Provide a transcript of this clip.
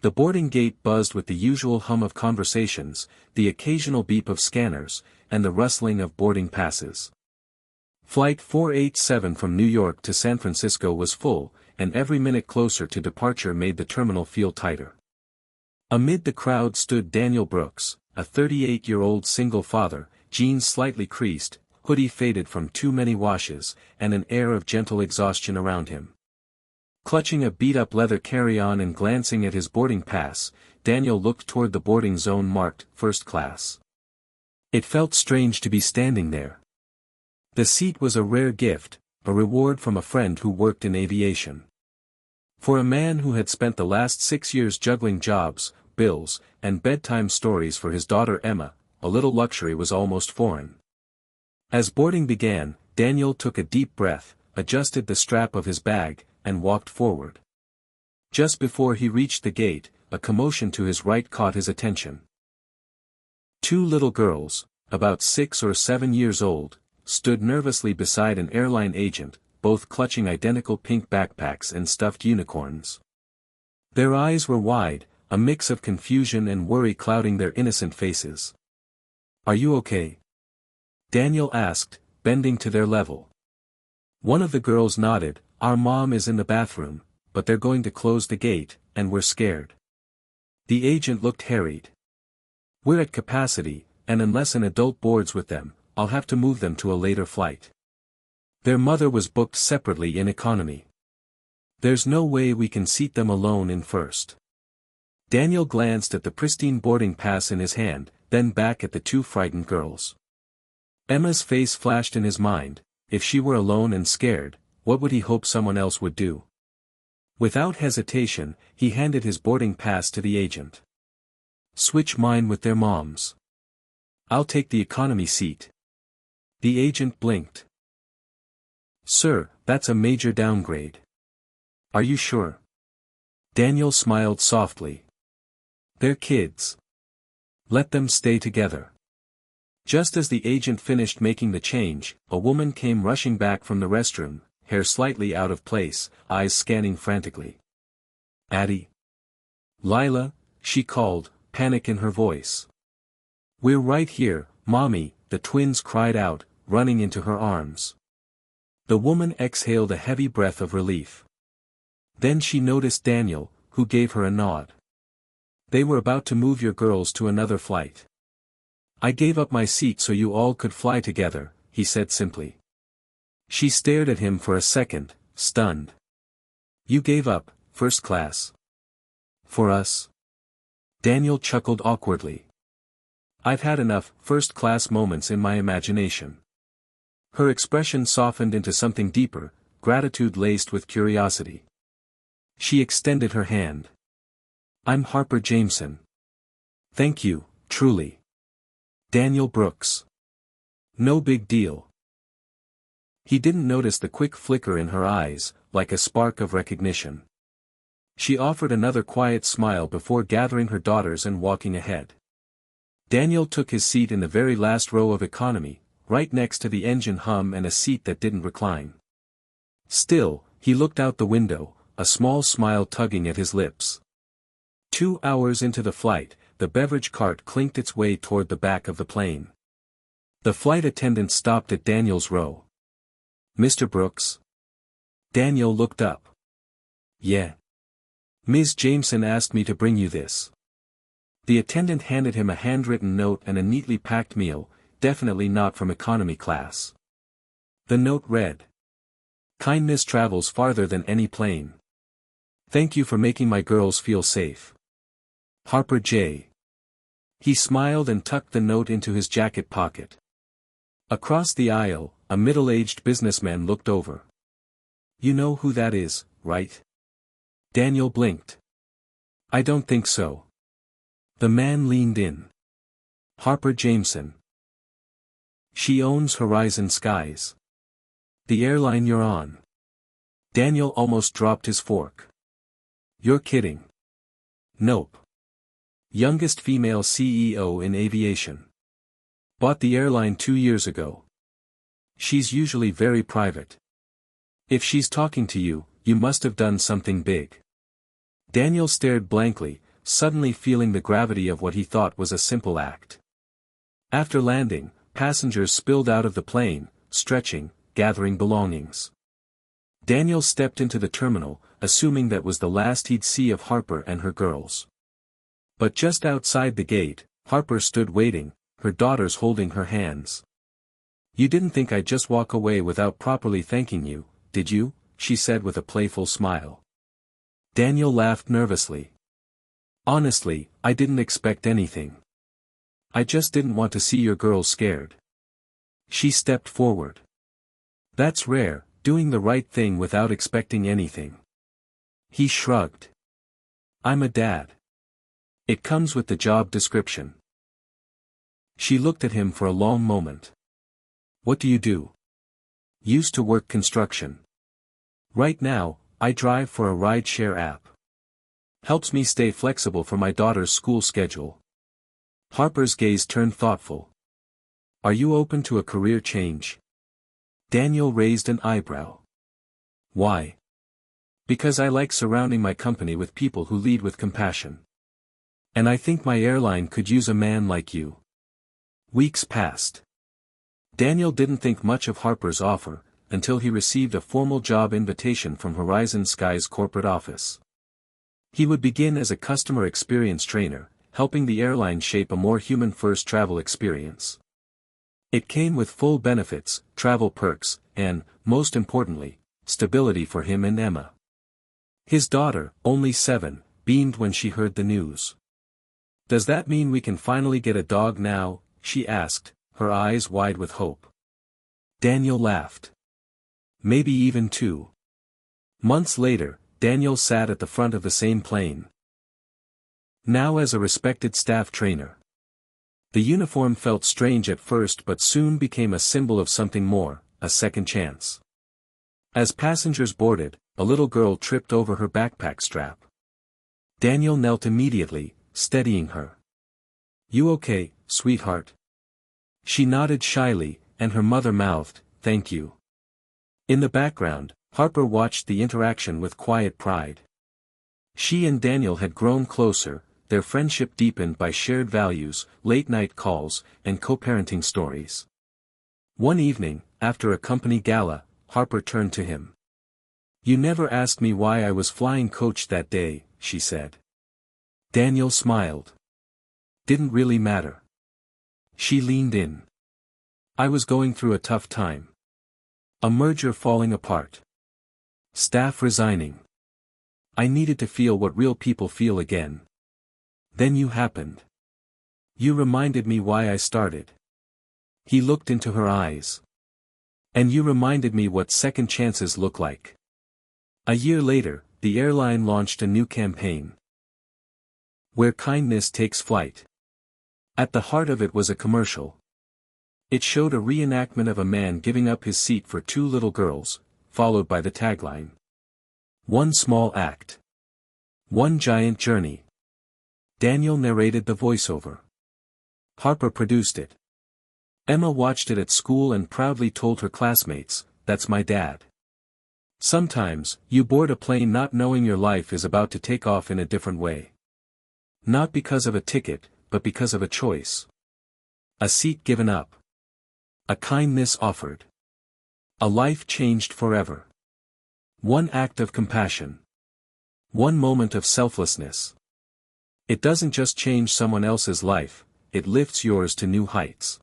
The boarding gate buzzed with the usual hum of conversations, the occasional beep of scanners, and the rustling of boarding passes. Flight 487 from New York to San Francisco was full, and every minute closer to departure made the terminal feel tighter. Amid the crowd stood Daniel Brooks, a 38-year-old single father, jeans slightly creased, hoodie faded from too many washes, and an air of gentle exhaustion around him. Clutching a beat-up leather carry-on and glancing at his boarding pass, Daniel looked toward the boarding zone marked First Class. It felt strange to be standing there. The seat was a rare gift, a reward from a friend who worked in aviation. For a man who had spent the last 6 years juggling jobs, bills, and bedtime stories for his daughter Emma, a little luxury was almost foreign. As boarding began, Daniel took a deep breath, adjusted the strap of his bag, and walked forward. Just before he reached the gate, a commotion to his right caught his attention. Two little girls, about 6 or 7 years old, stood nervously beside an airline agent, both clutching identical pink backpacks and stuffed unicorns. Their eyes were wide, a mix of confusion and worry clouding their innocent faces. "Are you okay?" Daniel asked, bending to their level. One of the girls nodded. "Our mom is in the bathroom, but they're going to close the gate, and we're scared." The agent looked harried. "We're at capacity, and unless an adult boards with them, I'll have to move them to a later flight. Their mother was booked separately in economy. There's no way we can seat them alone in first." Daniel glanced at the pristine boarding pass in his hand, then back at the two frightened girls. Emma's face flashed in his mind. If she were alone and scared, what would he hope someone else would do? Without hesitation, he handed his boarding pass to the agent. "Switch mine with their moms. I'll take the economy seat." The agent blinked. "Sir, that's a major downgrade." "Are you sure?" Daniel smiled softly. "They're kids. Let them stay together." Just as the agent finished making the change, a woman came rushing back from the restroom, hair slightly out of place, eyes scanning frantically. "Addie." "Lila," she called, panic in her voice. "We're right here, Mommy," the twins cried out, running into her arms. The woman exhaled a heavy breath of relief. Then she noticed Daniel, who gave her a nod. "They were about to move your girls to another flight. I gave up my seat so you all could fly together," he said simply. She stared at him for a second, stunned. "You gave up, first class? For us?" Daniel chuckled awkwardly. "I've had enough first-class moments in my imagination." Her expression softened into something deeper, gratitude laced with curiosity. She extended her hand. "I'm Harper Jameson." "Thank you, truly." "Daniel Brooks." "No big deal." He didn't notice the quick flicker in her eyes, like a spark of recognition. She offered another quiet smile before gathering her daughters and walking ahead. Daniel took his seat in the very last row of economy, right next to the engine hum and a seat that didn't recline. Still, he looked out the window, a small smile tugging at his lips. 2 hours into the flight, the beverage cart clinked its way toward the back of the plane. The flight attendant stopped at Daniel's row. "Mr. Brooks?" Daniel looked up. "Yeah. Ms. Jameson asked me to bring you this." The attendant handed him a handwritten note and a neatly packed meal, definitely not from economy class. The note read, "Kindness travels farther than any plane. Thank you for making my girls feel safe. Harper J." He smiled and tucked the note into his jacket pocket. Across the aisle, a middle-aged businessman looked over. "You know who that is, right?" Daniel blinked. "I don't think so." The man leaned in. "Harper Jameson. She owns Horizon Skies. The airline you're on." Daniel almost dropped his fork. "You're kidding." "Nope. Youngest female CEO in aviation. Bought the airline 2 years ago. She's usually very private. If she's talking to you, you must have done something big." Daniel stared blankly, suddenly feeling the gravity of what he thought was a simple act. After landing, passengers spilled out of the plane, stretching, gathering belongings. Daniel stepped into the terminal, assuming that was the last he'd see of Harper and her girls. But just outside the gate, Harper stood waiting, her daughters holding her hands. "You didn't think I'd just walk away without properly thanking you, did you?" she said with a playful smile. Daniel laughed nervously. "Honestly, I didn't expect anything. I just didn't want to see your girls scared." She stepped forward. "That's rare, doing the right thing without expecting anything." He shrugged. "I'm a dad. It comes with the job description." She looked at him for a long moment. "What do you do?" "Used to work construction. Right now, I drive for a ride-share app. Helps me stay flexible for my daughter's school schedule." Harper's gaze turned thoughtful. "Are you open to a career change?" Daniel raised an eyebrow. "Why?" "Because I like surrounding my company with people who lead with compassion. And I think my airline could use a man like you." Weeks passed. Daniel didn't think much of Harper's offer, until he received a formal job invitation from Horizon Sky's corporate office. He would begin as a customer experience trainer, helping the airline shape a more human-first travel experience. It came with full benefits, travel perks, and, most importantly, stability for him and Emma. His daughter, only 7, beamed when she heard the news. "Does that mean we can finally get a dog now?" she asked, her eyes wide with hope. Daniel laughed. "Maybe even 2. Months later, Daniel sat at the front of the same plane. Now as a respected staff trainer. The uniform felt strange at first but soon became a symbol of something more, a second chance. As passengers boarded, a little girl tripped over her backpack strap. Daniel knelt immediately, steadying her. "You okay, sweetheart?" She nodded shyly, and her mother mouthed, "Thank you." In the background, Harper watched the interaction with quiet pride. She and Daniel had grown closer, their friendship deepened by shared values, late-night calls, and co-parenting stories. One evening, after a company gala, Harper turned to him. "You never asked me why I was flying coach that day," she said. Daniel smiled. "Didn't really matter." She leaned in. "I was going through a tough time. A merger falling apart. Staff resigning. I needed to feel what real people feel again. Then you happened. You reminded me why I started." He looked into her eyes. "And you reminded me what second chances look like." A year later, the airline launched a new campaign. "Where kindness takes flight." At the heart of it was a commercial. It showed a reenactment of a man giving up his seat for 2 little girls, followed by the tagline. "One small act. One giant journey." Daniel narrated the voiceover. Harper produced it. Emma watched it at school and proudly told her classmates, "That's my dad." Sometimes, you board a plane not knowing your life is about to take off in a different way. Not because of a ticket, but because of a choice. A seat given up. A kindness offered. A life changed forever. One act of compassion. One moment of selflessness. It doesn't just change someone else's life, it lifts yours to new heights.